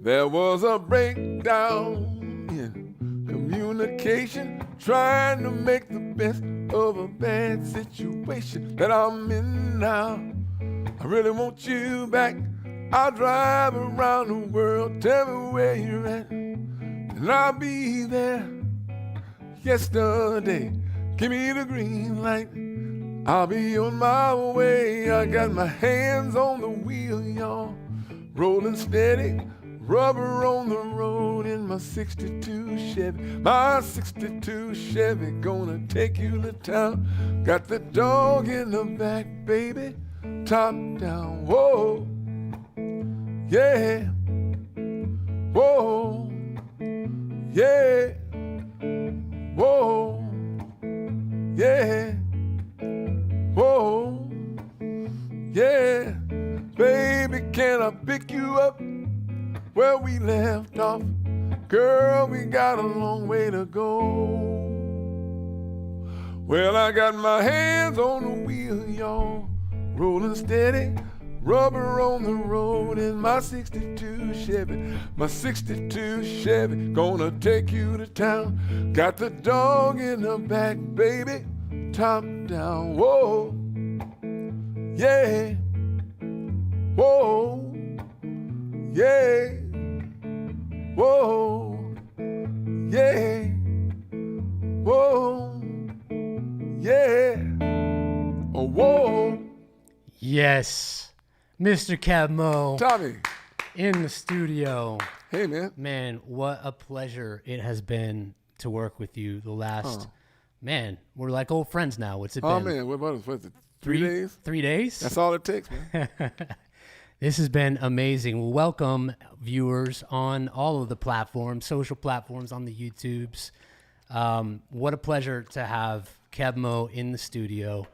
There was a breakdown in communication, trying to make the best of a bad situation that I'm in now. I really want you back. I'll drive around the world, tell me where you're at, and I'll be there. Yesterday, give me the green light. I'll be on my way. I got my hands on the wheel, y'all. Rolling steady, rubber on the road in my 62 Chevy. My 62 Chevy gonna take you to town. Got the dog in the back, baby, top down. Whoa, yeah, whoa, yeah, whoa, yeah, whoa, yeah. Baby, can I pick you up where we left off? Girl, we got a long way to go. Well, I got my hands on the wheel, y'all, rolling steady, rubber on the road in my 62 Chevy. My 62 Chevy gonna take you to town. Got the dog in the back, baby, top down. Whoa, yeah, whoa, yeah, whoa, yeah, whoa, yeah, oh, whoa. Yes, Mr. Keb Mo Tommy. in the studio. Hey, man. Man, what a pleasure it has been to work with you the last, man, we're like old friends now. What's it been? Oh, man, what was it? 3 days? 3 days? That's all it takes, man. This has been amazing. Well, welcome, viewers, on all of the platforms, social platforms, on the YouTubes. What a pleasure to have Keb Mo in the studio.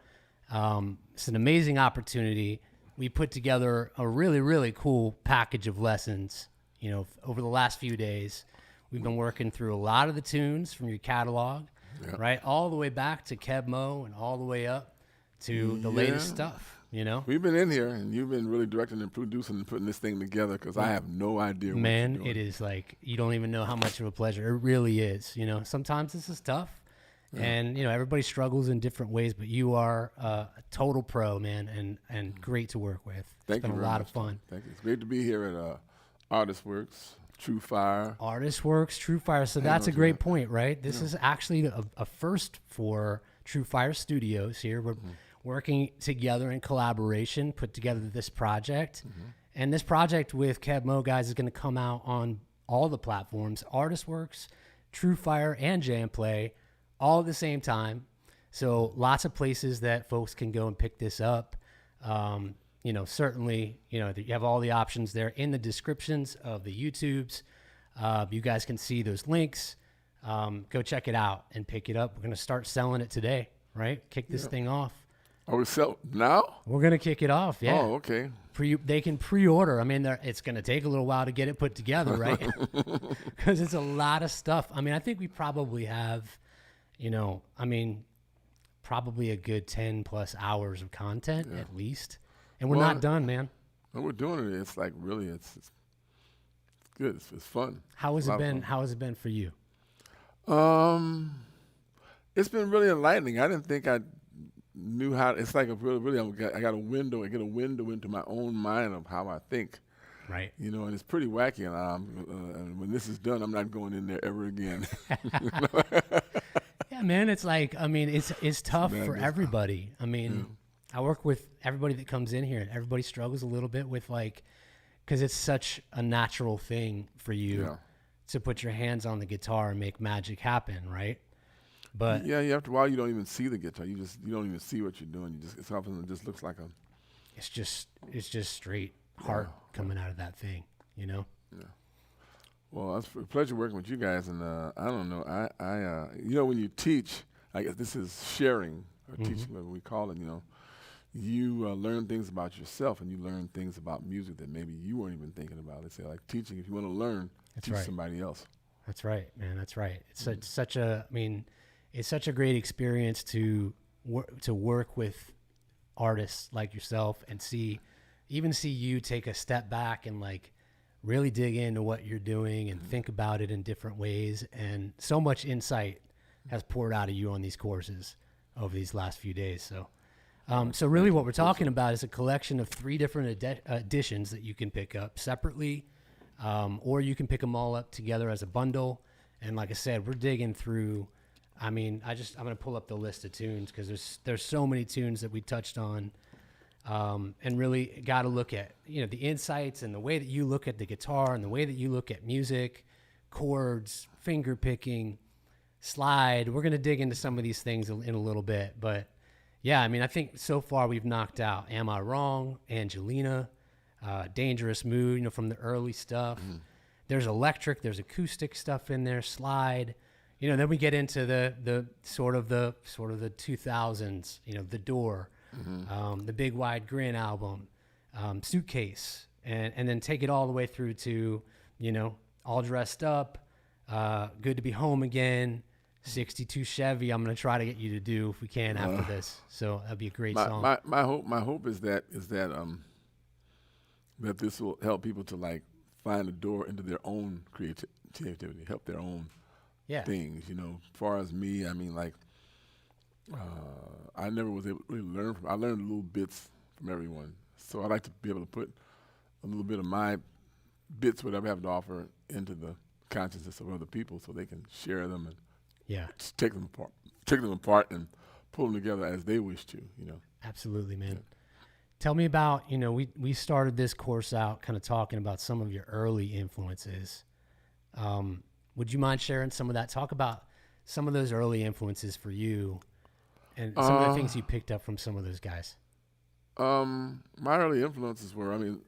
It's an amazing opportunity. We put together a really, really cool package of lessons, you know, over the last few days. We've been working through a lot of the tunes from your catalog, right? All the way back to Keb Mo and all the way up to the latest stuff. You know, we've been in here, and you've been really directing and producing and putting this thing together, because I have no idea what man, you're doing. It is like, you don't even know how much of a pleasure it really is. You know, sometimes this is tough, and you know, everybody struggles in different ways, but you are a total pro, man, and great to work with. Thank you. It's been a lot of fun. Thank you. It's great to be here at ArtistWorks, TrueFire. ArtistWorks, TrueFire. So that's a great point, right? This is actually a first for TrueFire Studios here. We're working together in collaboration, put together this project. And this project with Keb Mo, guys, is going to come out on all the platforms, ArtistWorks, TrueFire, and JamPlay, all at the same time. So lots of places that folks can go and pick this up. You know, certainly, you know, you have all the options there in the descriptions of the YouTubes. You guys can see those links. Go check it out and pick it up. We're going to start selling it today, right? Kick this thing off. Are we sell now? We're going to kick it off, yeah. Oh, okay. They can pre-order. I mean, it's going to take a little while to get it put together, right? Because it's a lot of stuff. I mean, I think we probably have, you know, I mean, probably a good 10 plus hours of content at least. And we're not done, man. When we're doing it, it's like really, it's good. It's fun. How has it been? How has it been for you? It's been really enlightening. I didn't think I knew how. It's like I got a window. I get a window into my own mind of how I think. Right. You know, and it's pretty wacky. And when this is done, I'm not going in there ever again. Yeah, man. It's like, I mean, it's tough for everybody. I mean, I work with everybody that comes in here, and everybody struggles a little bit with, like, because it's such a natural thing for you to put your hands on the guitar and make magic happen, right? But yeah, after a while, you don't even see the guitar. You don't even see what you're doing. It's something that just looks like a. It's just straight heart coming out of that thing, you know. Yeah. Well, it's a pleasure working with you guys, and I don't know, I you know, when you teach, I guess this is sharing or teaching, whatever we call it. You know, you learn things about yourself, and you learn things about music that maybe you weren't even thinking about. They say, like, teaching. If you want to learn, teach somebody else. That's right, man. That's right. It's such a. I mean, it's such a great experience to work with artists like yourself and see you take a step back and, like, really dig into what you're doing and think about it in different ways. And so much insight has poured out of you on these courses over these last few days. So really what we're talking about is a collection of 3 different editions that you can pick up separately, or you can pick them all up together as a bundle. And like I said, we're digging through, I mean, I'm going to pull up the list of tunes because there's so many tunes that we touched on, and really got to look at, you know, the insights and the way that you look at the guitar and the way that you look at music, chords, finger picking, slide. We're going to dig into some of these things in a little bit, but yeah, I mean, I think so far we've knocked out Am I Wrong, Angelina, Dangerous Mood, you know, from the early stuff. There's electric, there's acoustic stuff in there, slide. You know, then we get into the sort of the 2000s, you know, The Door, the Big Wide Grin album, Suitcase, and then take it all the way through to, you know, All Dressed Up, Good to Be Home Again, 62 Chevy. I'm going to try to get you to do if we can after this. So that'd be a great song. My hope is that that this will help people to like find a door into their own creativity, help their own things. You know, as far as me, I mean, like I never was able to really learn I learned little bits from everyone. So I like to be able to put a little bit of my bits, whatever I have to offer, into the consciousness of other people, so they can share them and take them apart and pull them together as they wish to, you know. Absolutely, man. Yeah. Tell me about, you know, we started this course out kind of talking about some of your early influences. Would you mind sharing some of that? Talk about some of those early influences for you and some of the things you picked up from some of those guys. My early influences were, I mean,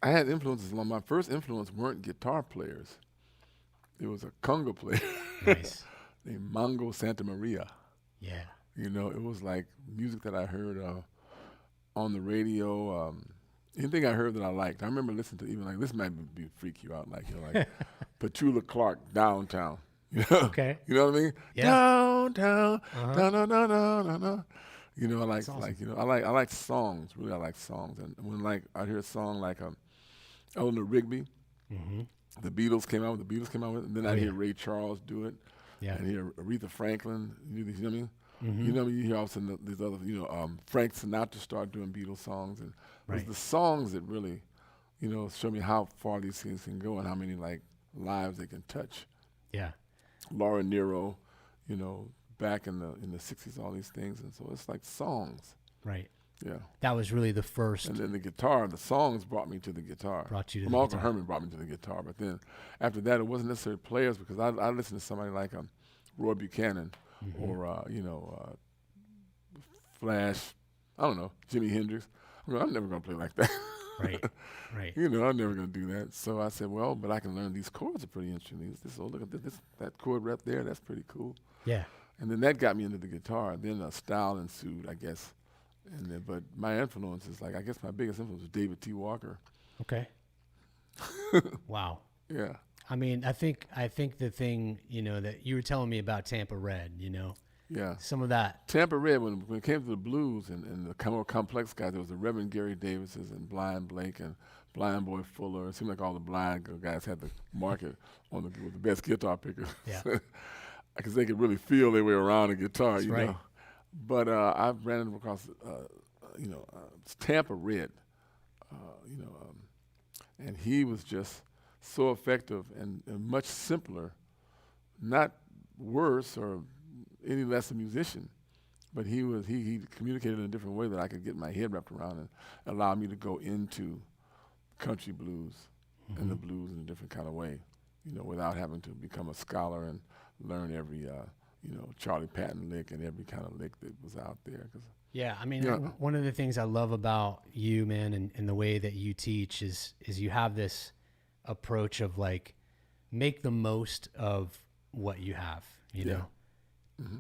I had influences. My first influence weren't guitar players. It was a conga player Nice. named Mongo Santa Maria. Yeah. You know, it was like music that I heard on the radio. Anything I heard that I liked. I remember listening to even like, this might be freak you out, like, you know, like Petula Clark, Downtown. You know? Okay. You know what I mean? Yeah. Downtown, da-na-na-na-na-na. You know, I like, awesome. like, you know, I like songs. Really, I like songs. And when like I hear a song like Eleanor Rigby, the Beatles came out with, and then I hear Ray Charles do it. Yeah. And hear Aretha Franklin. You know what I mean? You know, you hear all of a sudden these other, you know, Frank Sinatra start doing Beatles songs, and it was the songs that really, you know, show me how far these things can go and how many like lives they can touch. Yeah. Laura Nyro, you know, back in the 60s, all these things, and so it's like songs. Right. Yeah. That was really the first. And then the guitar, the songs brought me to the guitar. Brought you to the Malcolm guitar. Herman brought me to the guitar, but then after that, it wasn't necessarily players, because I listened to somebody like Roy Buchanan or you know, Flash, I don't know, Jimi Hendrix. I mean, I'm never gonna play like that. Right. You know, I'm never gonna do that. So I said, well, but I can learn these chords are pretty interesting. Oh, look at this, that chord right there, that's pretty cool. Yeah. And then that got me into the guitar. Then a style ensued, I guess. And then, but my influences, like, I guess my biggest influence was David T. Walker. Okay. Wow. Yeah. I mean, I think the thing, you know, that you were telling me about Tampa Red, you know. Yeah. Some of that. Tampa Red, when it came to the blues and the more complex guys, there was the Reverend Gary Davises and Blind Blake and Blind Boy Fuller. It seemed like all the blind guys had the market on with the best guitar pickers. Yeah. Because they could really feel their way around a guitar, That's you right. know. But I ran across, you know, Tampa Red, you know, and he was just so effective and much simpler, not worse or any less a musician, but he communicated in a different way that I could get my head wrapped around and allow me to go into country blues and the blues in a different kind of way, you know, without having to become a scholar and learn every, you know, Charlie Patton lick and every kind of lick that was out there. Yeah, I mean, one of the things I love about you, man, and the way that you teach is you have this approach of like, make the most of what you have, you know,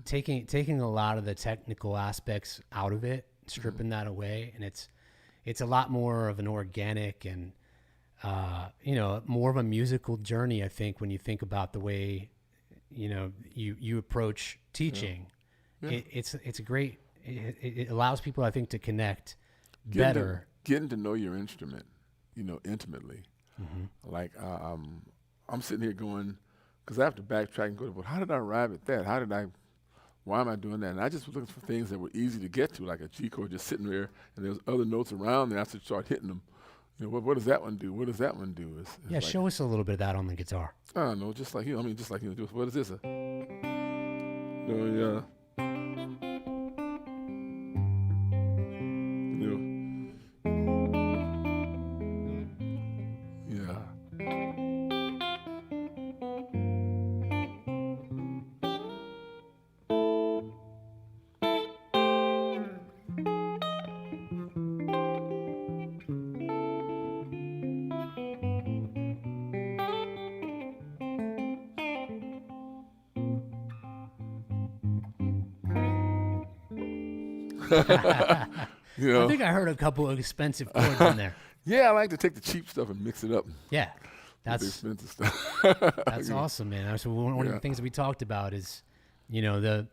taking a lot of the technical aspects out of it, stripping that away, and it's a lot more of an organic and you know, more of a musical journey, I think, when you think about the way, you know, you approach teaching. It's a great, it allows people, I think, to connect better. Getting to know your instrument, you know, intimately. Like I'm sitting here going, because I have to backtrack and go, well, how did I arrive at that? Why am I doing that? And I just was looking for things that were easy to get to, like a G chord just sitting there, and there's other notes around there. I should start hitting them. You know, what does that one do? What does that one do? It's Yeah, like, show us a little bit of that on the guitar. I don't know, just like you. I mean, just like you know, what is this? Yeah. You know. Yeah. You know? I think I heard a couple of expensive chords in there. Yeah, I like to take the cheap stuff and mix it up with Yeah, the that's expensive stuff. that's awesome, man. That's one of the things that we talked about is, you know, the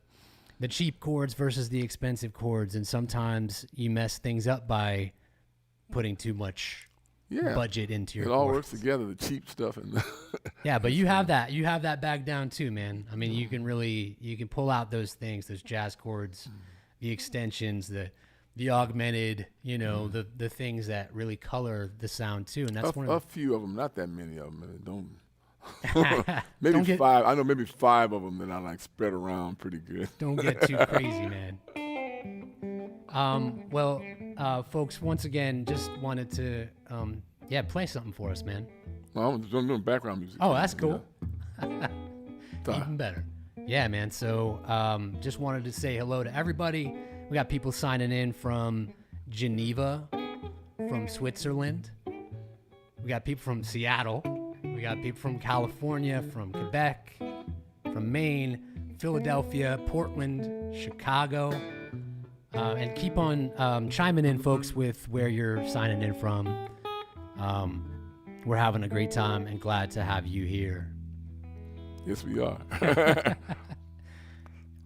cheap chords versus the expensive chords, and sometimes you mess things up by putting too much budget into your It all chords. works together, the cheap stuff and Yeah, but you have that bag down too, man. I mean, you can pull out those things, those jazz chords, the extensions, the augmented, you know, the things that really color the sound too, and that's one of a few of them, not that many of them. Don't maybe Don't get- 5. I know maybe 5 of them that I like spread around pretty good. Don't get too crazy, man. Well, folks, once again, just wanted to, play something for us, man. Well, I'm doing background music. Oh, that's cool. Yeah. Even better. Yeah, man. So, just wanted to say hello to everybody. We got people signing in from Geneva, from Switzerland. We got people from Seattle. We got people from California, from Quebec, from Maine, Philadelphia, Portland, Chicago. And keep on chiming in, folks, with where you're signing in from. We're having a great time and glad to have you here. Yes, we are.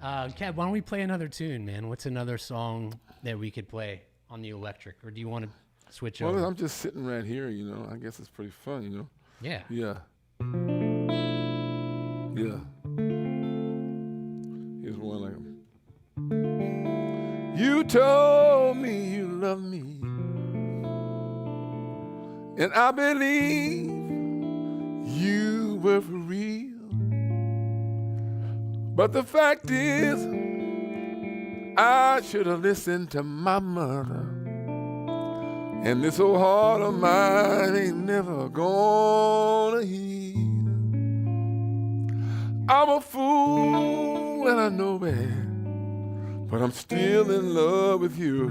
Keb, why don't we play another tune, man? What's another song that we could play on the electric? Or do you want to switch over? Well, I'm just sitting right here, you know. I guess it's pretty fun, you know. Yeah. Yeah. Yeah. Here's one like you told me you love me, and I believe you were for real. But the fact is, I should have listened to my mother. And this old heart of mine ain't never gonna heal. I'm a fool and I know it, but I'm still in love with you.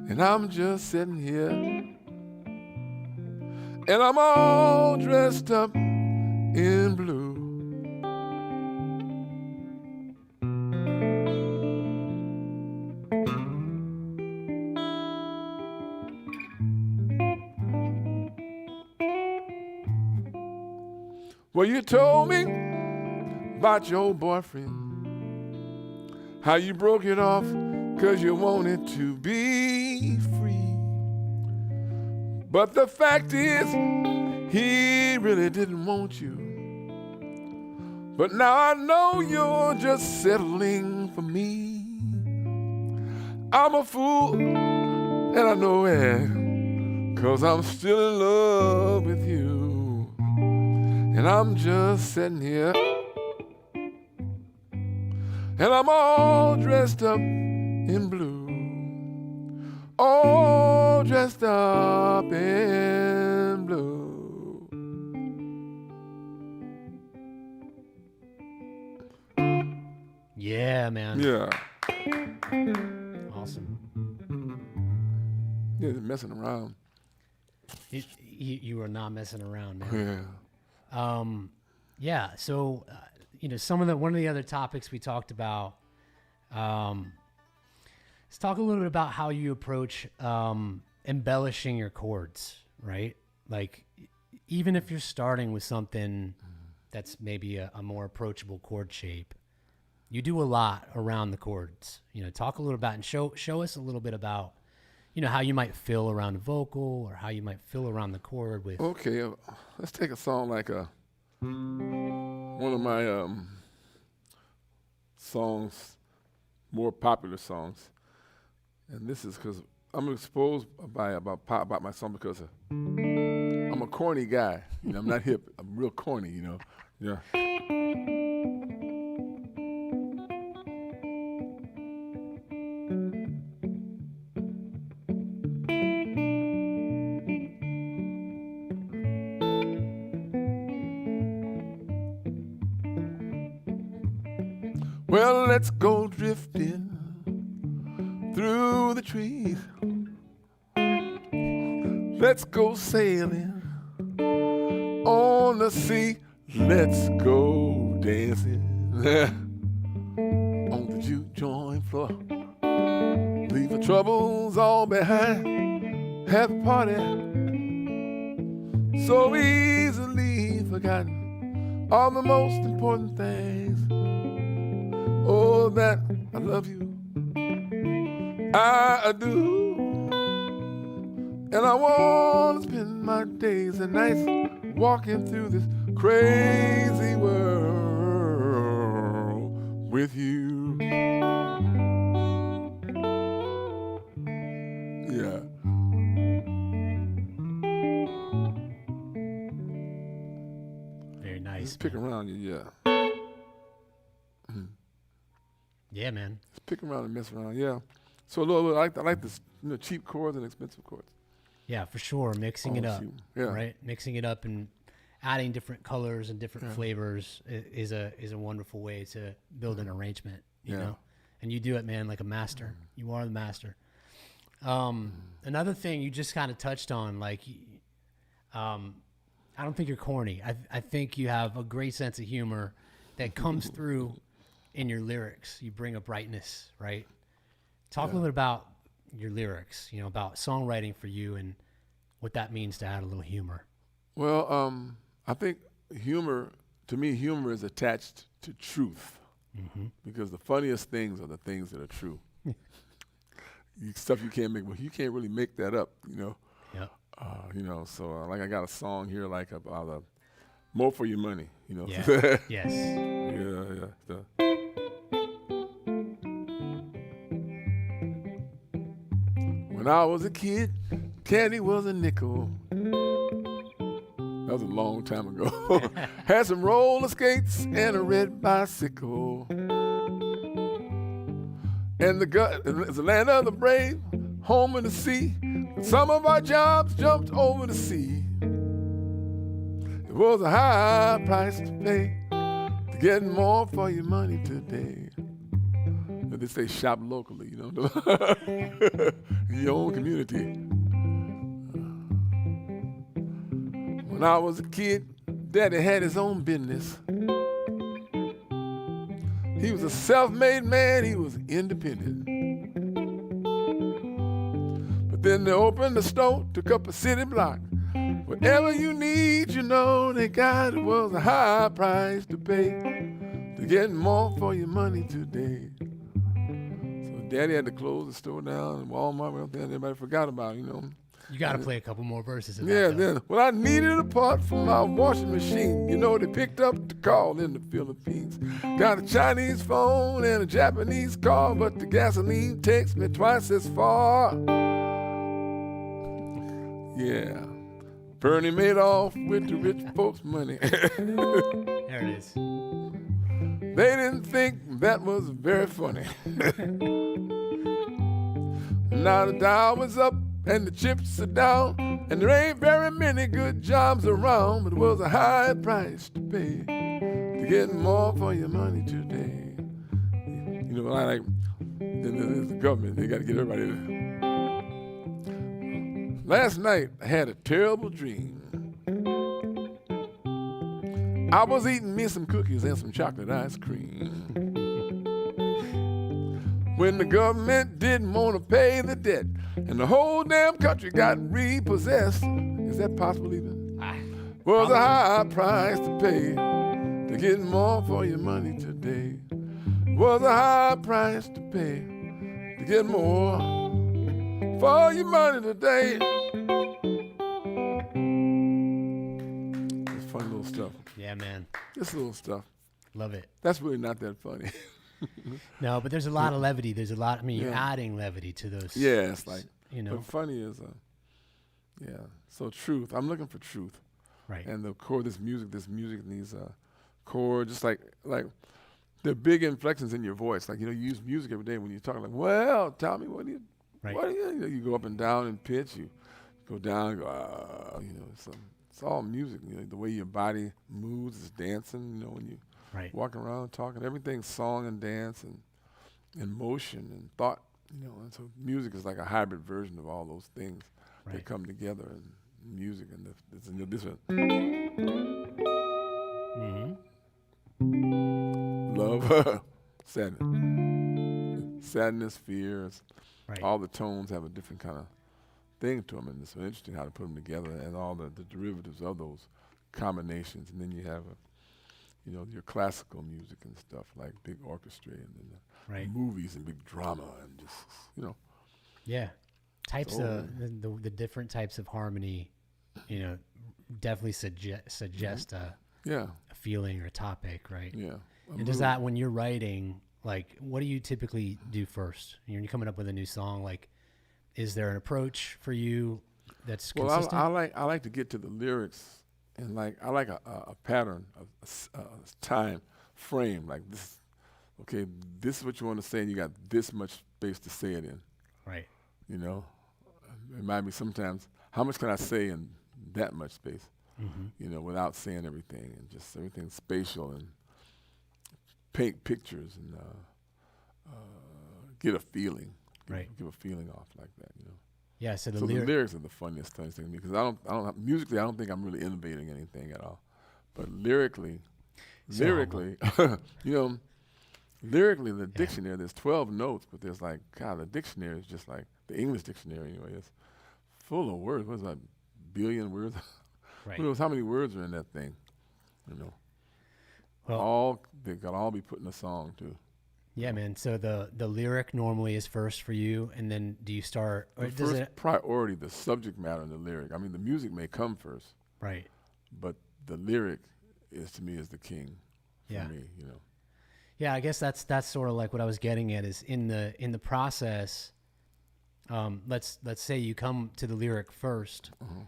And I'm just sitting here, and I'm all dressed up in blue. Well, you told me about your old boyfriend, how you broke it off 'cause you wanted to be free. But the fact is, he really didn't want you. But now I know you're just settling for me. I'm a fool, and I know it, 'cause I'm still in love with you. And I'm just sitting here, and I'm all dressed up in blue. All dressed up in blue. Yeah, man. Yeah. Awesome. Yeah, they're messing around. You are not messing around, man. Yeah. Yeah. So, one of the other topics we talked about. Let's talk a little bit about how you approach embellishing your chords, right? Like, even if you're starting with something that's maybe a more approachable chord shape, you do a lot around the chords. Talk a little about and show us a little bit about, how you might feel around a vocal or how you might feel around the chord with. Okay, let's take a song like one of my songs, more popular songs, and this is because I'm exposed about my song because I'm a corny guy. I'm not hip. I'm real corny. Yeah. Well, let's go drifting through the trees. Let's go sailing on the sea. Let's go dancing on the juke joint floor. Leave the troubles all behind. Have a party so easily forgotten. All the most important things. Oh, that I love you, I do. And I want to spend my days and nights walking through this crazy world with you. Yeah. Very nice. Just pick around you, yeah. Yeah, man. Just pick around and mess around, yeah. So a little, I like this, cheap chords and expensive chords. Yeah, for sure. Mixing it up, yeah. Right? Mixing it up and adding different colors and different flavors is a wonderful way to build an arrangement. You know, and you do it, man, like a master. You are the master. Another thing you just kind of touched on, like, I don't think you're corny. I think you have a great sense of humor that comes through in your lyrics. You bring a brightness, right? Talk a little bit about your lyrics, about songwriting for you and what that means to add a little humor. Well, I think humor is attached to truth, because the funniest things are the things that are true. Stuff you can't make, well, you can't really make that up, Yeah. So like I got a song here like about more for your money, Yeah. Yes. Yeah. When I was a kid, candy was a nickel. That was a long time ago. Had some roller skates and a red bicycle. And it's the land of the brave, home of the sea. Some of our jobs jumped over the sea. It was a high price to pay to get more for your money today. But they say shop locally, in your own community. When I was a kid, Daddy had his own business. He was a self-made man, he was independent. But then they opened the store, took up a city block. Whatever you need, they got it. Was a high price to pay to get more for your money today. So Daddy had to close the store down, and Walmart went up there, and everybody forgot about it, You got to play a couple more verses of Yeah, that. Yeah, then, well, I needed a part for my washing machine. They picked up the call in the Philippines. Got a Chinese phone and a Japanese car, but the gasoline takes me twice as far. Yeah. Bernie made off with the rich folks' money. There it is. They didn't think that was very funny. Now the Dow was up and the chips are down, and there ain't very many good jobs around, but it was a high price to pay to get more for your money today. I like the government, they got to get everybody to. Last night I had a terrible dream. I was eating me some cookies and some chocolate ice cream. When the government didn't want to pay the debt, and the whole damn country got repossessed. Is that possible even? Was a high price to pay to get more for your money today. Was a high price to pay to get more for your money today. It's fun little stuff. Yeah, man. Just little stuff. Love it. That's really not that funny. No, but there's a lot of levity. There's a lot. I mean, you're adding levity to those. Yeah, it's like, But funny is, So truth. I'm looking for truth. Right. And the chord, this music needs chords, just like the big inflections in your voice. Like, you use music every day when you talk. Like, well, tell me what do you, you go up and down in pitch. You go down, go, it's all music. The way your body moves is dancing. When you walk around talking, everything's song and dance and motion and thought. And so music is like a hybrid version of all those things that come together in music. And this one. Mm-hmm. Love, sadness, fears. All the tones have a different kind of thing to them, and it's so interesting how to put them together and all the derivatives of those combinations. And then you have your classical music and stuff like big orchestra and then the movies and big drama and just Yeah, types of the different types of harmony, definitely suggest a feeling or a topic, right? Yeah. And does that, when you're writing, like, what do you typically do first? You're coming up with a new song, like, is there an approach for you that's consistent? Well, I like to get to the lyrics, and I like a pattern, a time frame. Like this, okay, this is what you want to say, and you got this much space to say it in. Right. It might be sometimes, how much can I say in that much space? Mm-hmm. Without saying everything, and just everything spatial, and paint pictures and get a feeling. Give a feeling off like that, Yeah, so the lyrics are the funniest thing to me, because musically I don't think I'm really innovating anything at all, but lyrically, the dictionary, there's 12 notes, but there's the dictionary is just like the English dictionary anyway. It's full of words. What's that, billion words? Who knows how many words are in that thing? Well, they got all be put in a song too. Yeah, man. So the lyric normally is first for you, and then do you start? Or the first priority, the subject matter and the lyric. I mean, the music may come first, right? But the lyric is, to me, is the king. For me, Yeah, I guess that's sort of like what I was getting at, is in the process. Let's say you come to the lyric first. Mm-hmm.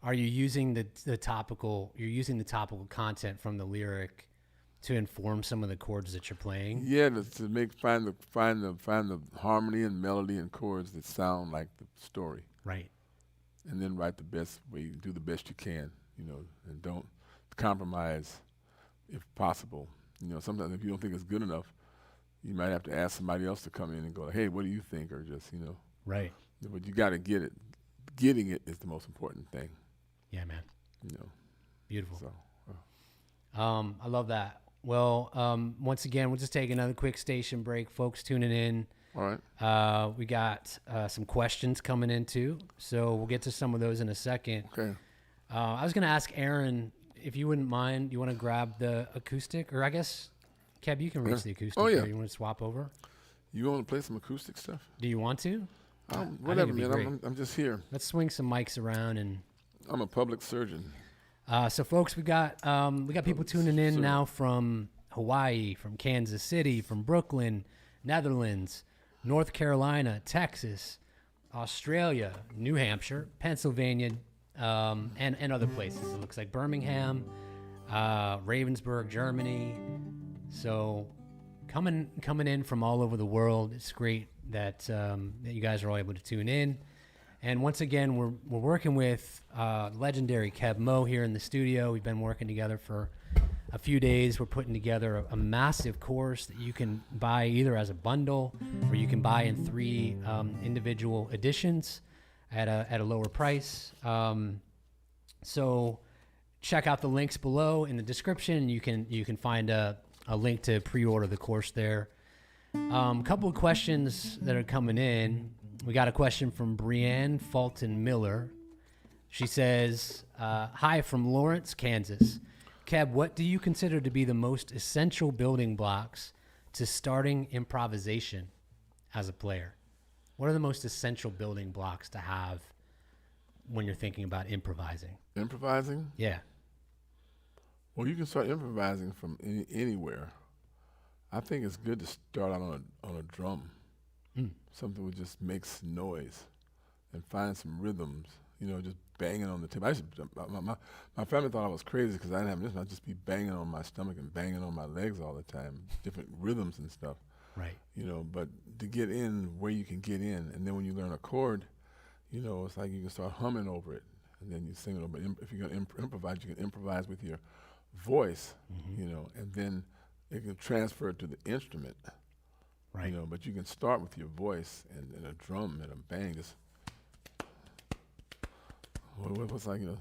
Are you using the topical? You're using the topical content from the lyric to inform some of the chords that you're playing? Yeah, to find the harmony and melody and chords that sound like the story. Right. And then write the best way, do the best you can, and don't compromise if possible. Sometimes if you don't think it's good enough, you might have to ask somebody else to come in and go, hey, what do you think? Or just, Right. But you got to get it. Getting it is the most important thing. Yeah, man. Beautiful. So, I love that. Well, once again, we'll just take another quick station break. Folks tuning in. All right. We got some questions coming in too, so we'll get to some of those in a second. Okay. I was going to ask Aaron, if you wouldn't mind, you want to grab the acoustic, or I guess, Keb, you can reach the acoustic. Oh, yeah. You want to swap over? You want to play some acoustic stuff? Do you want to? Whatever, man. I'm just here. Let's swing some mics around and. I'm a public surgeon. So, folks, we got people tuning in now from Hawaii, from Kansas City, from Brooklyn, Netherlands, North Carolina, Texas, Australia, New Hampshire, Pennsylvania, and other places. It looks like Birmingham, Ravensburg, Germany. So, coming in from all over the world. It's great that you guys are all able to tune in. And once again, we're working with legendary Keb Mo here in the studio. We've been working together for a few days. We're putting together a massive course that you can buy either as a bundle, or you can buy in 3 individual editions at a lower price. So check out the links below in the description. You can find a link to pre-order the course there. A couple of questions that are coming in. We got a question from Brianne Fulton Miller. She says, hi from Lawrence, Kansas. Keb, what do you consider to be the most essential building blocks to starting improvisation as a player? What are the most essential building blocks to have when you're thinking about improvising? Improvising? Yeah. Well, you can start improvising from anywhere. I think it's good to start out on a drum, something that just makes noise, and find some rhythms. You know, just banging on the table. My family thought I was crazy because I didn't have this. I'd just be banging on my stomach and banging on my legs all the time, different rhythms and stuff. Right. You know, but to get in where you can get in, and then when you learn a chord, you know, it's like you can start humming over it, and then you sing it over. If you're going to improvise, you can improvise with your voice, you know, and then it can transfer it to the instrument. Right. You know, but you can start with your voice and a drum and a bang. Just what's like, you know,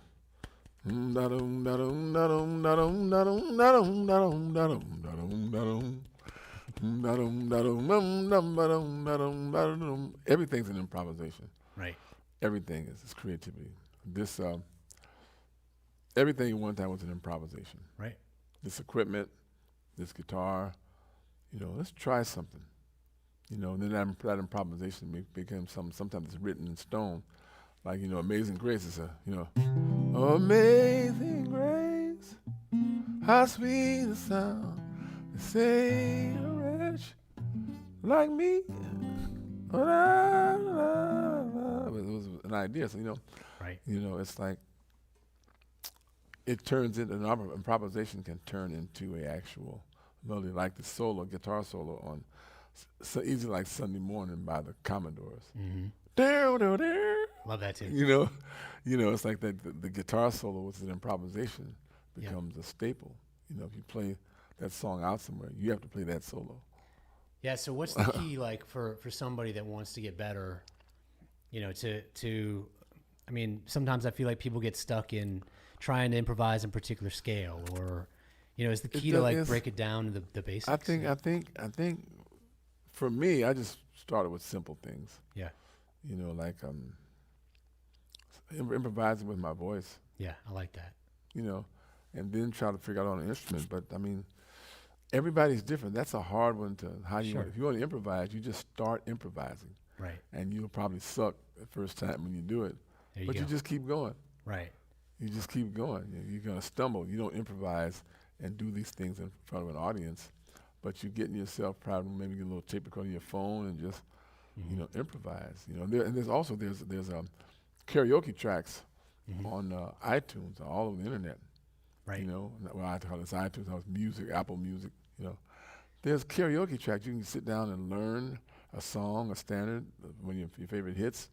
everything's an improvisation. Right. Everything is creativity. This everything at one time was an improvisation. Right. This equipment, this guitar, you know, let's try something. You know, and then that improvisation became something. Sometimes it's written in stone. Like, you know, Amazing Grace is you know, Amazing Grace, how sweet the sound, they say a wretch like me. It was an idea, so, you know. Right. You know, it's like, it turns into, improvisation can turn into an actual melody, like the solo, guitar solo on So Easy Like Sunday Morning by the Commodores. Love that too. You know, it's like that the guitar solo with an improvisation becomes a staple. You know, if you play that song out somewhere, you have to play that solo. Yeah. So what's the key, like, for somebody that wants to get better? You know, to I mean, sometimes I feel like people get stuck in trying to improvise in particular scale, or, you know, is the key to like break it down to the basics? I think for me, I just started with simple things. Yeah. You know, like improvising with my voice. Yeah, I like that. You know, and then try to figure out on an instrument. But I mean, everybody's different. That's a hard one to if you want to improvise, you just start improvising. Right. And you'll probably suck the first time when you do it. But you just keep going. Right. You just keep going. You're going to stumble. You don't improvise and do these things in front of an audience, but you're getting yourself proud. Maybe get a little tape recorder on your phone and just, you know, improvise. You know, and there's also karaoke tracks on iTunes, all over the internet. Right. You know, well, I call this iTunes, I was music, Apple Music. You know, there's karaoke tracks. You can sit down and learn a song, a standard, one of your favorite hits,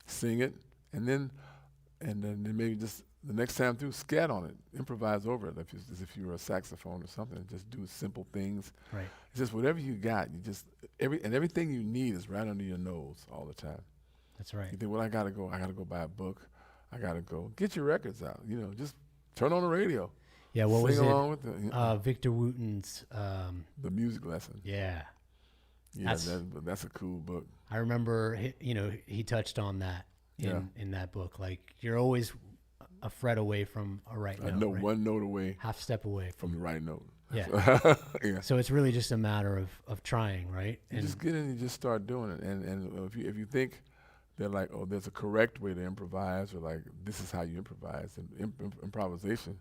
sing it, and then maybe just the next time through, scat on it, improvise over it, as if you were a saxophone or something. Just do simple things. Right. It's just whatever you got. You just everything you need is right under your nose all the time. That's right. You think, well, I gotta go buy a book. I gotta go get your records out. You know, just turn on the radio. Yeah. What was it? Sing along with the Victor Wooten's The Music Lesson. Yeah. Yeah, that's a cool book. I remember, he touched on that in that book. Like, you're always a fret away from a right note. Right? One note away. Half step away from the right note. Yeah. Yeah. So it's really just a matter of trying, right? You just get in and just start doing it. And if you think that, like, oh, there's a correct way to improvise, or like this is how you improvise, and improvisation,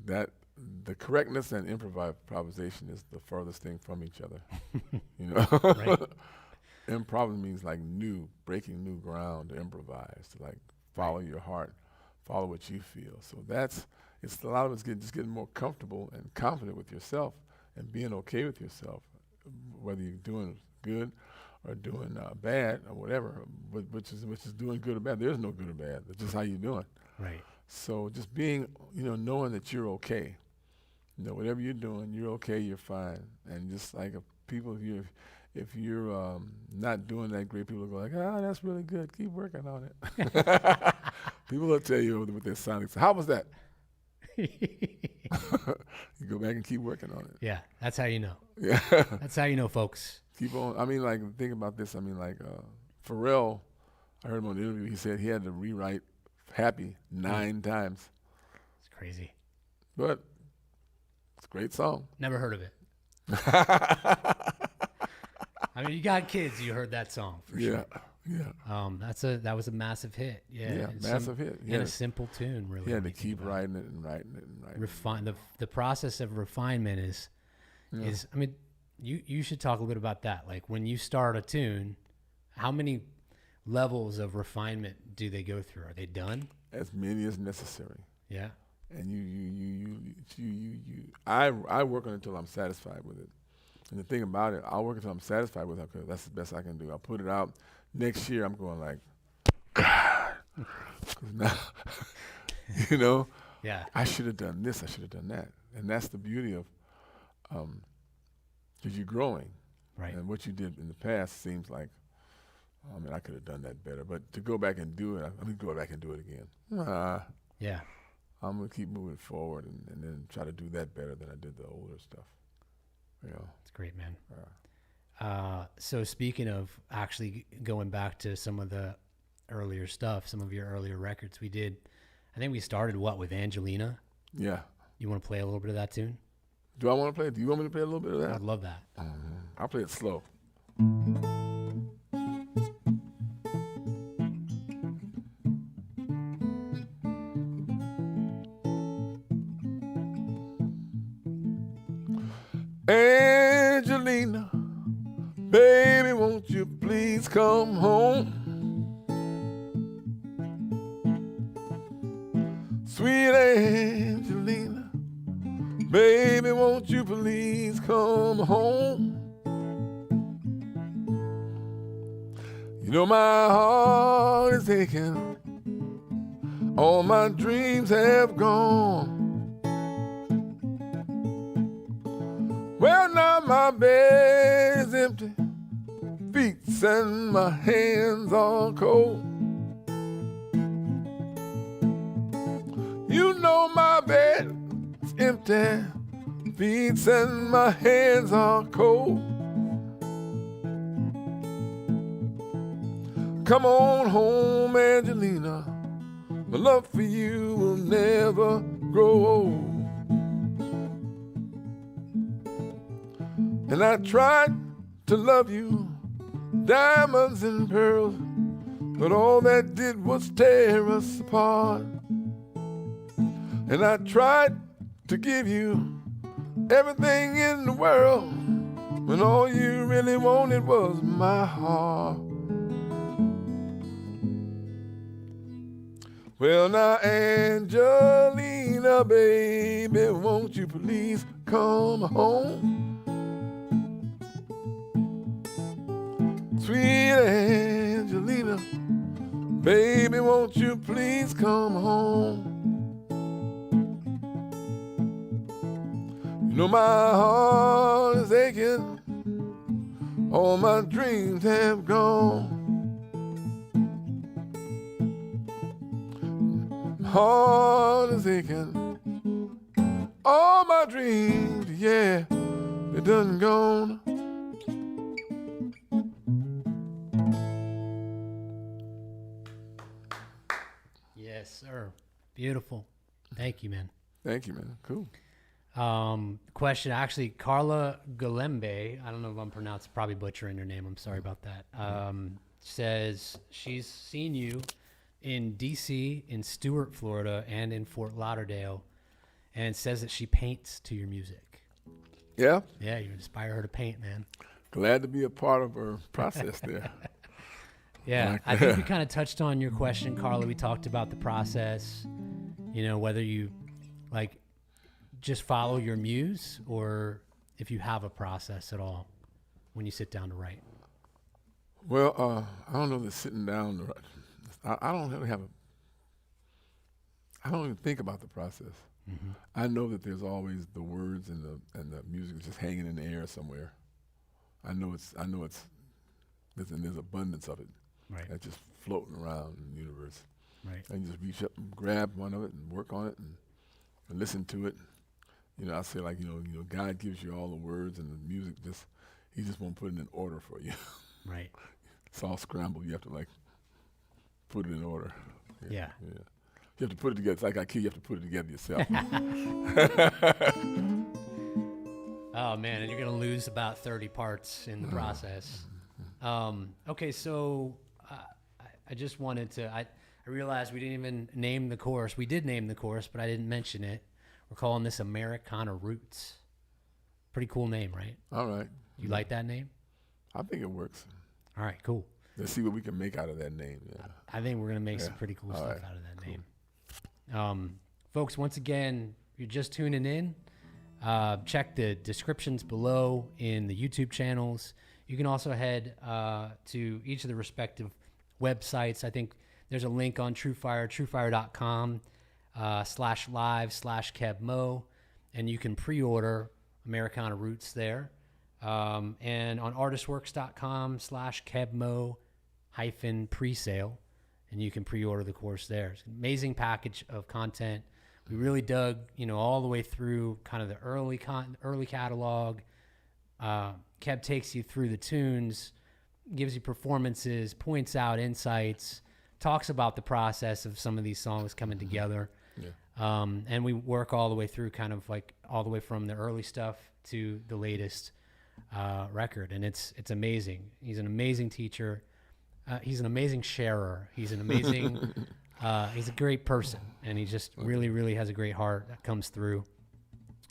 that the correctness and improvisation is the furthest thing from each other. You know. Right. Improv means like breaking new ground to improvise, to like follow your heart, follow what you feel. So it's a lot of us getting more comfortable and confident with yourself and being okay with yourself, whether you're doing good or doing bad or whatever, which is doing good or bad. There's no good or bad. It's just how you're doing. Right. So just being, knowing that you're okay. Whatever you're doing, you're okay, you're fine. And just like if you're not doing that great, people will go like, that's really good. Keep working on it. People will tell you with their sounding. So how was that? You go back and keep working on it. Yeah, that's how you know. Yeah. That's how you know, folks. Keep on. I mean, like, think about this. I mean, like, Pharrell, I heard him on the interview. He said he had to rewrite Happy 9 times. It's crazy. But it's a great song. Never heard of it. I I mean, you got kids. You heard that song for sure. Yeah. That was a massive hit. Yeah, Yeah, massive hit. And a simple tune, really. Yeah, to keep writing it and writing it and writing it. The process of refinement is. I mean, you should talk a little bit about that. Like when you start a tune, how many levels of refinement do they go through? Are they done? As many as necessary. Yeah. And I work on it until I'm satisfied with it. And the thing about it, I'll work until I'm satisfied with it because that's the best I can do. I'll put it out. Next year, I'm going like, God. 'Cause now, you know, I should have done this, I should have done that. And that's the beauty of, because you're growing. Right. And what you did in the past seems like, oh man, I could have done that better. But to go back and do it, I'm going to go back and do it again. Yeah. I'm going to keep moving forward and then try to do that better than I did the older stuff. You know. It's great, man. So speaking of actually going back to some of the earlier stuff, some of your earlier records I think we started with Angelina? Yeah. You want to play a little bit of that tune? Do I want to play it? Do you want me to play a little bit of that? I'd love that. I'll play it slow. Angelina, baby, won't you please come home? Sweet Angelina, baby, won't you please come home? You know my heart is aching, all my dreams have gone. Well, now my bed is empty, feet and my hands are cold. You know my bed is empty, feet and my hands are cold. Come on home, Angelina, my love for you will never grow old. And I tried to love you, diamonds and pearls, but all that did was tear us apart. And I tried to give you everything in the world, when all you really wanted was my heart. Well, now, Angelina, baby, won't you please come home? Sweet Angelina, baby, won't you please come home? You know my heart is aching, all my dreams have gone. My heart is aching, all my dreams, yeah, they're done gone. Yes, sir. Beautiful. Thank you, man. Thank you, man. Cool. Question, actually, Carla Galembe, I don't know if I'm probably butchering her name. I'm sorry about that. Says she's seen you in DC, in Stuart, Florida, and in Fort Lauderdale, and says that she paints to your music. Yeah? Yeah, you inspire her to paint, man. Glad to be a part of her process there. Yeah, I think we kind of touched on your question, Carla. We talked about the process, whether you just follow your muse or if you have a process at all when you sit down to write. Well, I don't know that sitting down to write. I don't really I don't even think about the process. Mm-hmm. I know that there's always the words and the music is just hanging in the air somewhere. I know there's abundance of it. Right. That's just floating around in the universe. Right. And you just reach up and grab one of it and work on it and listen to it. I say God gives you all the words and the music. He just won't put it in order for you. Right. It's all scrambled. You have to put it in order. Yeah. You have to put it together. It's like IKEA. You have to put it together yourself. Oh man, and you're gonna lose about 30 parts in the process. Okay, so I just wanted to. I realized we didn't even name the course. We did name the course, but I didn't mention it. We're calling this Americana Roots. Pretty cool name, right? All right. You like that name? I think it works. All right, cool. Let's see what we can make out of that name. Yeah. I think we're gonna make some pretty cool stuff out of that name. Folks, once again, if you're just tuning in, check the descriptions below in the YouTube channels. You can also head to each of the respective websites. I think there's a link on TrueFire, truefire.com /live/Keb Mo, and you can pre-order Americana Roots there. And on ArtistWorks.com /Keb Mo -presale, and you can pre-order the course there. It's an amazing package of content. We really dug, all the way through kind of the early catalog. Keb takes you through the tunes, gives you performances, points out insights, talks about the process of some of these songs coming together. Yeah. And we work all the way through, kind of like all the way from the early stuff to the latest record, and it's amazing. He's an amazing teacher. He's an amazing sharer. He's an amazing. He's a great person, and he just really, really has a great heart that comes through.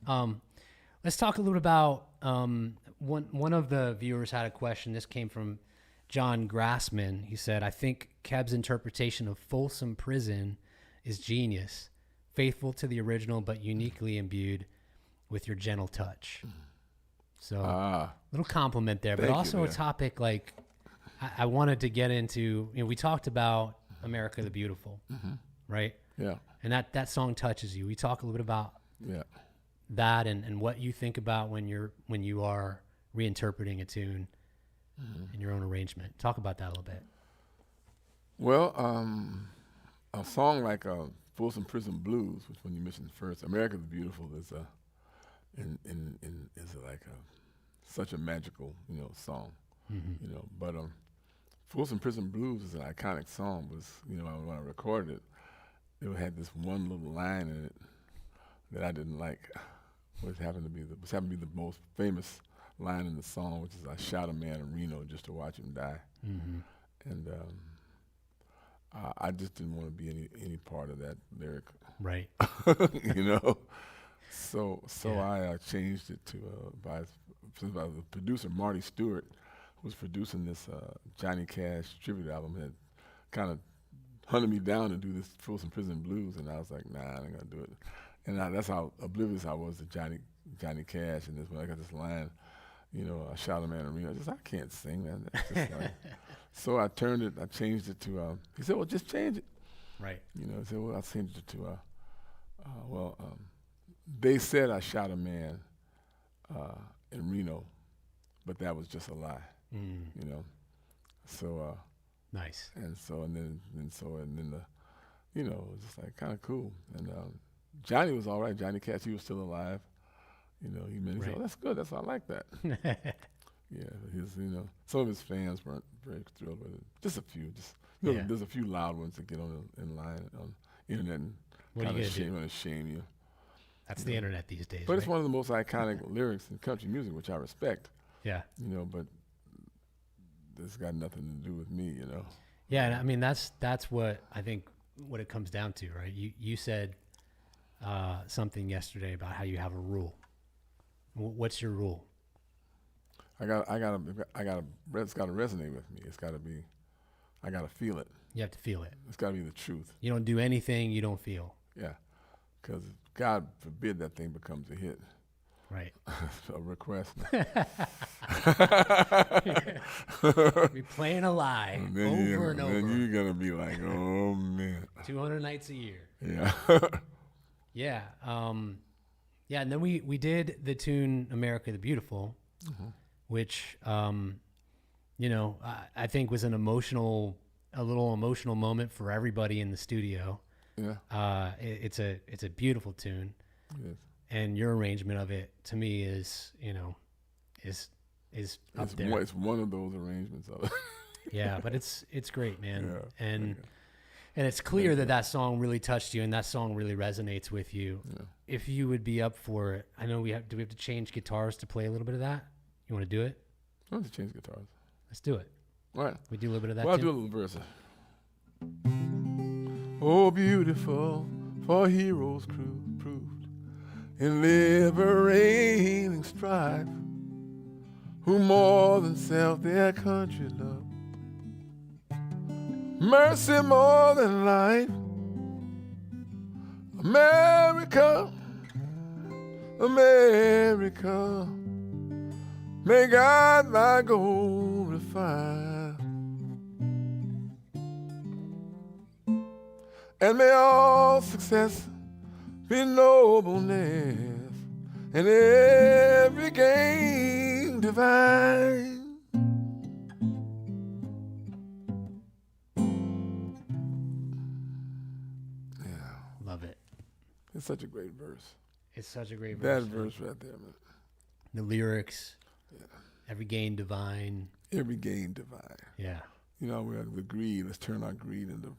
Let's talk a little about one of the viewers had a question. This came from John Grassman. He said, "I think Keb's interpretation of Folsom Prison is genius, faithful to the original, but uniquely imbued with your gentle touch." So, little compliment there, but also a topic like I wanted to get into. We talked about America the Beautiful, right? Yeah. And that song touches you. We talk a little bit about that and what you think about when you are reinterpreting a tune in your own arrangement. Talk about that a little bit. Well, a song like Folsom Prison Blues, which when you mentioned first, America the Beautiful is such a magical song, but Folsom Prison Blues is an iconic song. When I recorded it, it had this one little line in it that I didn't like, which happened to be the most famous line in the song, which is, "I shot a man in Reno just to watch him die," and I just didn't want to be any part of that lyric, right? So I changed it to by the producer Marty Stewart, who was producing this Johnny Cash tribute album, had kind of hunted me down to do this Folsom Prison Blues, and I was like, nah, I ain't gonna do it. And that's how oblivious I was to Johnny Cash. And when I got this line, I shot a man in Reno. I can't sing that. That's just like, so I changed it to. He said, "Well, just change it." Right. He said, "Well, I changed it to. They said I shot a man in Reno, but that was just a lie." So. Nice. And then the, it was just like kind of cool. And Johnny was all right. Johnny Cash, he was still alive. He said, "Oh, that's good. I like that." Yeah, some of his fans weren't very thrilled with it. Just a few. There's a few loud ones that get in line on the internet and kind of shame you. That's the internet these days. But it's one of the most iconic lyrics in country music, which I respect. Yeah. But it's got nothing to do with me, Yeah, and I mean that's what I think what it comes down to, right? You said something yesterday about how you have a rule. What's your rule? It's got to resonate with me. It's got to be. I got to feel it. You have to feel it. It's got to be the truth. You don't do anything you don't feel. Yeah, because God forbid that thing becomes a hit. Right. A request. Be playing a lie over and over. Then you're gonna be like, oh man. 200 nights a year. Yeah. Yeah. Yeah. And then we did the tune "America the Beautiful," which I think was a little emotional moment for everybody in the studio. Yeah. It's a beautiful tune. Yes. And your arrangement of it, to me, is up there. It's one of those arrangements of it. Yeah, but it's great, man. Yeah, and it's clear that song really touched you, and that song really resonates with you. Yeah. If you would be up for it, I know do we have to change guitars to play a little bit of that? You want to do it? I want to change guitars. Let's do it. All right. We do a little bit of that Well, I'll too? do a little verse. Oh, beautiful for heroes proved in liberating strife, who more than self their country love, mercy more than life. America, America, may God thy gold refine, and may all success be nobleness, and every gain divine. Love it. It's such a great verse. It's such a great verse. That verse right there, man. The lyrics, every gain divine. Every gain divine. Yeah. You know, we're with greed. Let's turn our greed into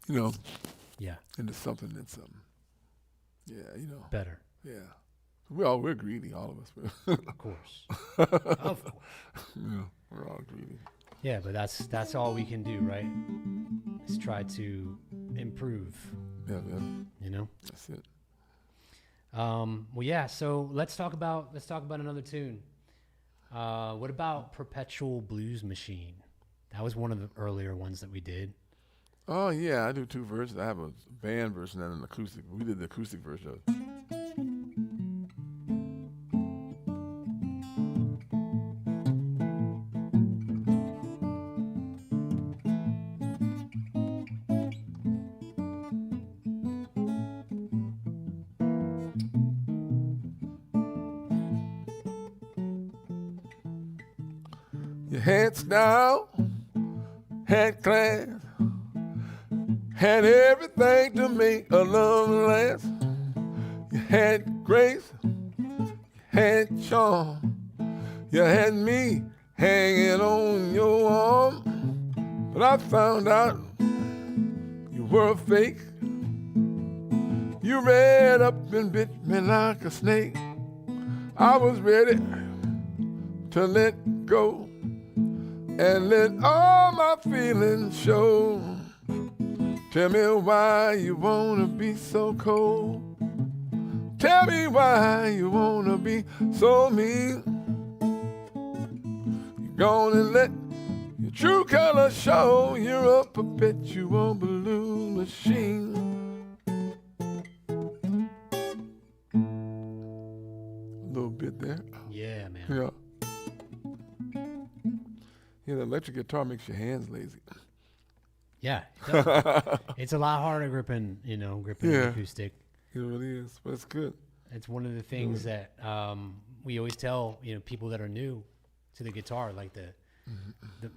you know, Yeah. into something that's yeah, you know. Better. Yeah. We're greedy, all of us. Of course. Of course. Yeah, we're all greedy. Yeah, but that's all we can do, right? Is try to improve. Yeah. You know. That's it. Well, yeah. So let's talk about another tune. What about Perpetual Blues Machine? That was one of the earlier ones that we did. Oh yeah, I do 2 versions. I have a band version and an acoustic. We did the acoustic version of it. Your head's down, head class, had everything to make a love last. You had grace, you had charm, you had me hanging on your arm. But I found out you were a fake. You ran up and bit me like a snake. I was ready to let go and let all my feelings show. Tell me why you wanna be so cold. Tell me why you wanna be so mean. You're gonna let your true color show. You're a perpetual balloon machine. A little bit there. Yeah, man. Yeah. Yeah, the electric guitar makes your hands lazy. Yeah, it does. It's a lot harder gripping an acoustic. It really is, but it's good. It's one of the things that we always tell people that are new to the guitar, like the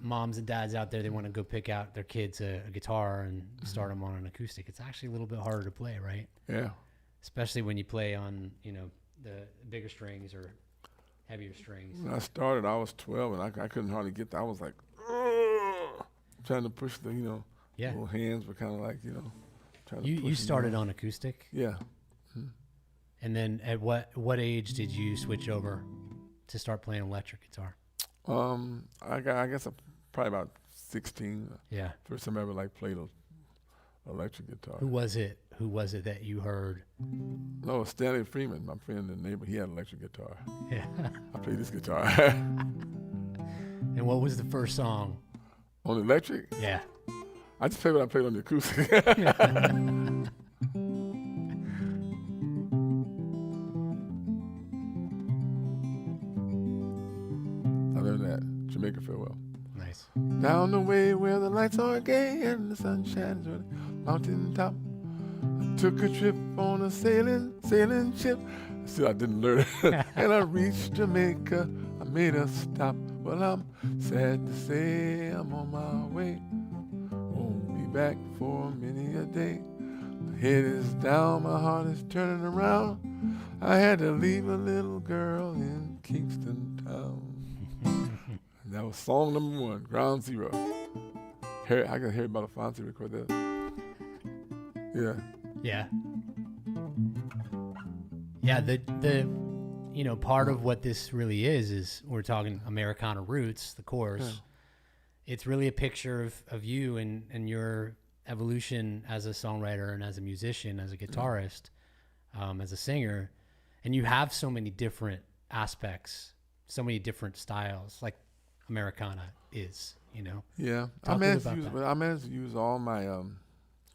moms and dads out there. They want to go pick out their kids a guitar and start them on an acoustic. It's actually a little bit harder to play, right? Yeah. Especially when you play on the bigger strings or heavier strings. When I started, I was 12 and I couldn't hardly get that. I was like, trying to push the little hands were kind of like trying to. You started on acoustic. Yeah. And then at what age did you switch over to start playing electric guitar? I guess probably about 16. Yeah. First time I ever played a electric guitar. Who was it that you heard? No, Stanley Freeman, my friend and neighbor. He had an electric guitar. Yeah. I played this guitar. And what was the first song? On the electric? Yeah. I just played what I played on the acoustic. I learned that. Jamaica Farewell. Nice. Down the way where the lights are gay and the sun shines on the mountain top. I took a trip on a sailing ship. Still, I didn't learn it. And I reached Jamaica. I made a stop. Well, I'm sad to say I'm on my way. Won't be back for many a day. My head is down, my heart is turning around. I had to leave a little girl in Kingston town. And that was song number 1, Ground Zero. I got Harry Belafonte record that. Yeah. Yeah. Yeah, the you know, part of what this really is we're talking Americana roots, the chorus. It's really a picture of you and your evolution as a songwriter and as a musician, as a guitarist, as a singer. And you have so many different aspects, so many different styles, like Americana is, you know? Yeah. Talk I a managed little about I managed to use all my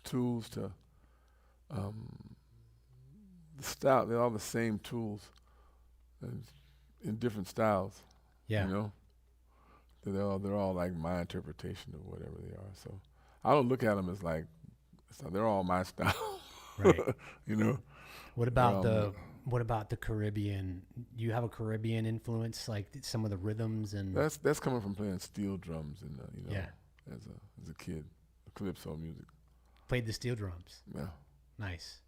tools to the style. They're all the same tools in different styles. Yeah. You know? They're all like my interpretation of whatever they are. So I don't look at them as like, they're all my style. Right. You know? What about the Caribbean? You have a Caribbean influence, like some of the rhythms and That's coming from playing steel drums and you know, yeah. as a kid, calypso music. Played the steel drums. Yeah. Nice.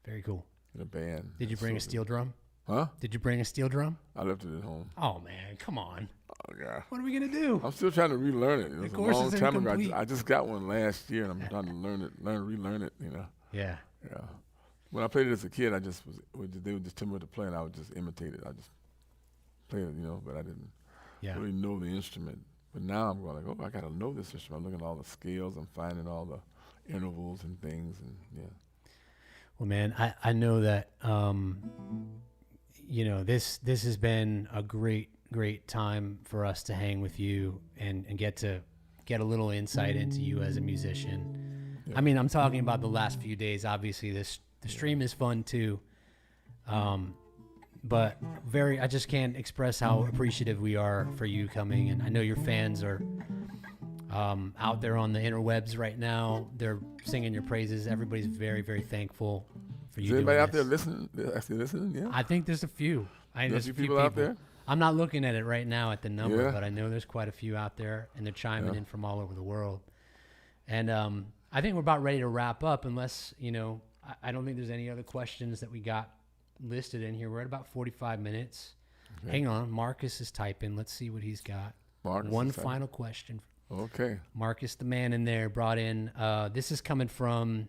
Very cool. In a band. Did you bring a steel drum? Huh? Did you bring a steel drum? I left it at home. Oh man, come on. Oh yeah. What are we gonna do? I'm still trying to relearn it. It was a long time ago. incomplete. I just got one last year, and I'm trying to relearn it. You know. Yeah. Yeah. When I played it as a kid, they would just tell me to play, and I would just imitate it. I just played it, you know, but I didn't really know the instrument. But now I'm going like, oh, I got to know this instrument. I'm looking at all the scales. I'm finding all the intervals and things, and yeah. Well, man, I know that you know, this has been a great time for us to hang with you and get a little insight into you as a musician. Yeah. I mean, I'm talking about the last few days. Obviously, the stream is fun too, but I just can't express how appreciative we are for you coming. And I know your fans are out there on the interwebs right now. They're singing your praises. Everybody's very, very thankful for you. Is anybody out there listening? Actually listening? Yeah. I think there's a few. There's a few people out there. I'm not looking at it right now at the number, but I know there's quite a few out there, and they're chiming in from all over the world. And I think we're about ready to wrap up, unless, you know, I don't think there's any other questions that we got listed in here. We're at about 45 minutes. Okay. Hang on. Marcus is typing. Let's see what he's got. One final question. Okay. Marcus, the man in there, brought in, this is coming from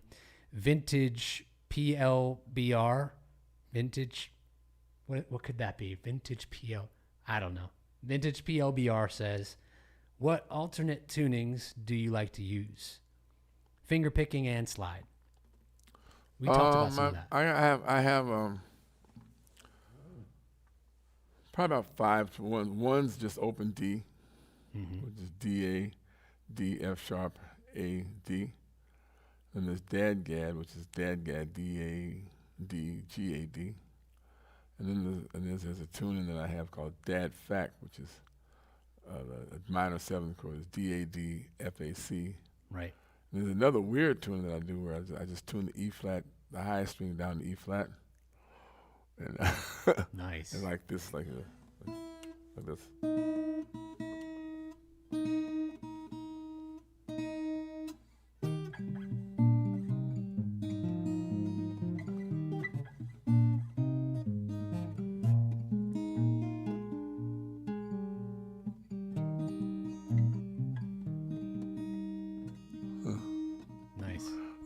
Vintage PLBR. Vintage, what could that be? Vintage PL, I don't know. Vintage PLBR says, what alternate tunings do you like to use? Finger picking and slide. We talked about some of that. I have probably about 5 to 1. One's just open D, which is D A, D F sharp, A D. And there's Dadgad, which is Dadgad, D A D G A D. And then there's a tuning that I have called Dad Fac, which is a minor 7th chord, is D A D F A C. Right. And there's another weird tuning that I do where I just tune the E flat, the highest string down to E flat. And nice. And like this, like this.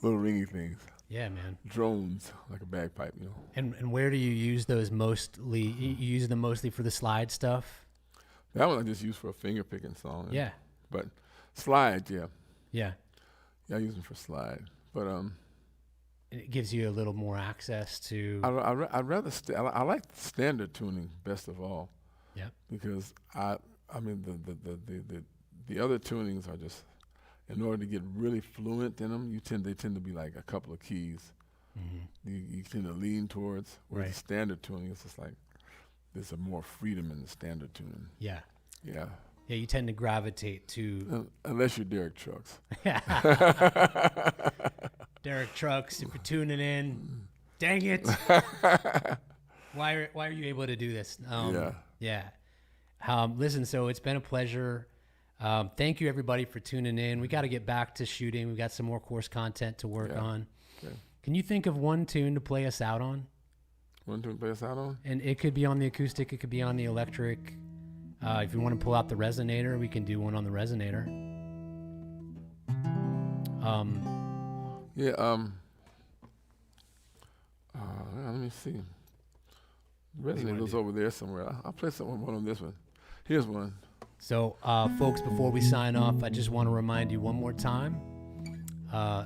Little ringy things. Yeah, man. Drones, like a bagpipe, you know. And where do you use those mostly? You use them mostly for the slide stuff? That one I just use for a finger picking song. Yeah. But slide, yeah. Yeah. Yeah, I use them for slide. But it gives you a little more access to. I'd rather I like standard tuning best of all. Yeah. Because I mean the other tunings are just, in order to get really fluent in them, they tend to be like a couple of keys. You tend to lean towards. Whereas the standard tuning is just like, there's a more freedom in the standard tuning. Yeah. Yeah. Yeah, you tend to gravitate to. Unless you're Derek Trucks. Derek Trucks, if you're tuning in, dang it. Why are you able to do this? Yeah. Listen, so it's been a pleasure. Thank you, everybody, for tuning in. We got to get back to shooting. We've got some more course content to work on. Okay. Can you think of one tune to play us out on? One tune to play us out on? And it could be on the acoustic. It could be on the electric. If you want to pull out the resonator, we can do one on the resonator. Let me see. The rest of it goes over there somewhere. I'll play something on this one. Here's one. So, folks, before we sign off, I just want to remind you one more time.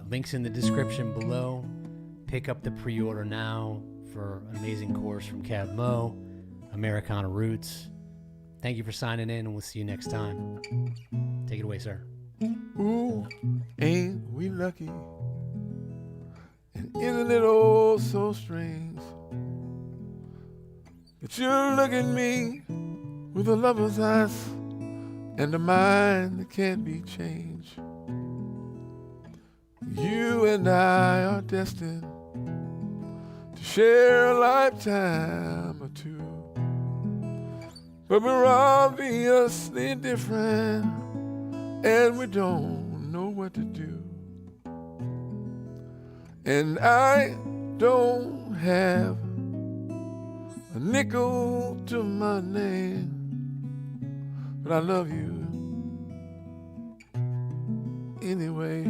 Links in the description below. Pick up the pre-order now for an amazing course from Keb Mo, Americana Roots. Thank you for signing in, and we'll see you next time. Take it away, sir. Ooh, ain't we lucky? And isn't it all so strange that you look at me with a lover's eyes and a mind that can't be changed? You and I are destined to share a lifetime or two, but we're obviously different, and we don't know what to do. And I don't have a nickel to my name, but I love you anyway.